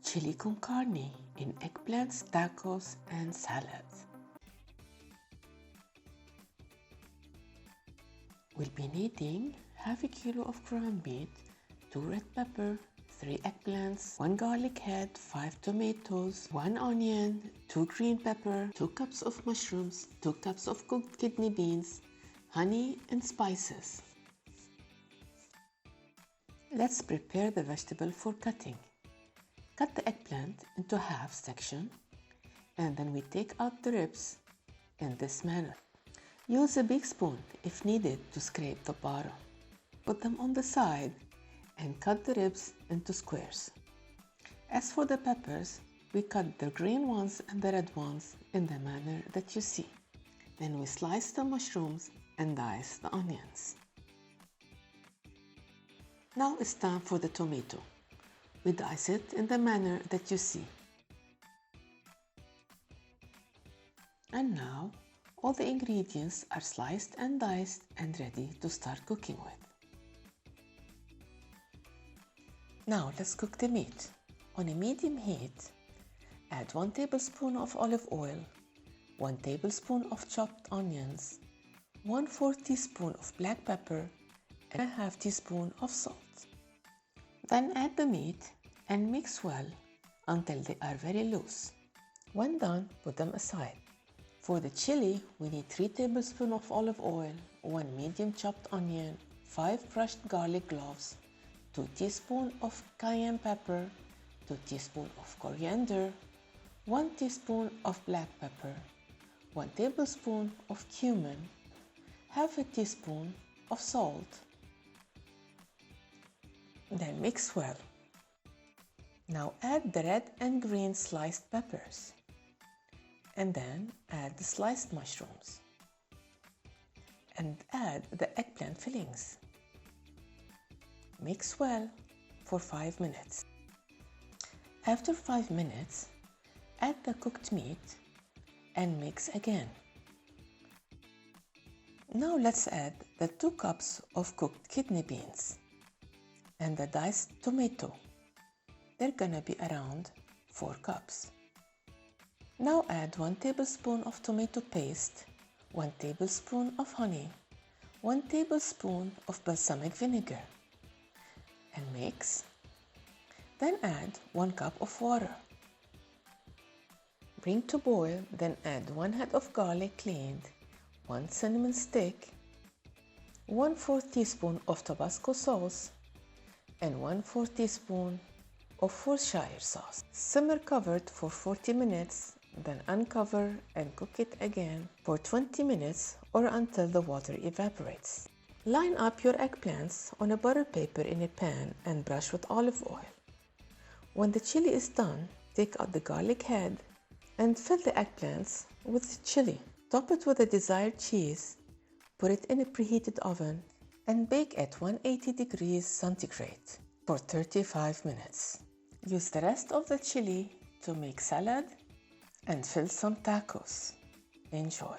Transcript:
Chili con carne in eggplants, tacos, and salads. We'll be needing half a kilo of ground meat, 2 red pepper, 3 eggplants, 1 garlic head, 5 tomatoes, 1 onion, 2 green pepper, 2 cups of mushrooms, 2 cups of cooked kidney beans, honey and spices. Let's prepare the vegetable for cutting. Cut the eggplant into half section and then we take out the ribs in this manner. Use a big spoon if needed to scrape the bottom. Put them on the side and cut the ribs into squares. As for the peppers, we cut the green ones and the red ones in the manner that you see. Then we slice the mushrooms and dice the onions. Now it's time for the tomato. We dice it in the manner that you see. And now all the ingredients are sliced and diced and ready to start cooking with. Now let's cook the meat. On a medium heat, add 1 tablespoon of olive oil, 1 tablespoon of chopped onions, 1/4 teaspoon of black pepper, and 1/2 teaspoon of salt. Then add the meat and mix well until they are very loose. When done, put them aside. For the chili, we need 3 tablespoons of olive oil, 1 medium chopped onion, 5 crushed garlic cloves, 2 teaspoons of cayenne pepper, 2 teaspoons of coriander, 1 teaspoon of black pepper, 1 tablespoon of cumin, 1/2 teaspoon of salt. Then mix well. Now add the red and green sliced peppers. And then add the sliced mushrooms. And add the eggplant fillings. Mix well for 5 minutes. After 5 minutes, add the cooked meat and mix again. Now let's add the 2 cups of cooked kidney beans and the diced tomato. They're gonna be around 4 cups. Now add 1 tablespoon of tomato paste, 1 tablespoon of honey, 1 tablespoon of balsamic vinegar, and mix. Then add 1 cup of water. Bring to boil, then add 1 head of garlic cleaned, 1 cinnamon stick, 1/4 teaspoon of Tabasco sauce, and 1/4 teaspoon of Worcestershire sauce. Simmer covered for 40 minutes, then uncover and cook it again for 20 minutes or until the water evaporates. Line up your eggplants on a butter paper in a pan and brush with olive oil. When the chili is done, take out the garlic head and fill the eggplants with chili. Top it with the desired cheese, put it in a preheated oven, and bake at 180 degrees centigrade for 35 minutes. Use the rest of the chili to make salad and fill some tacos. Enjoy.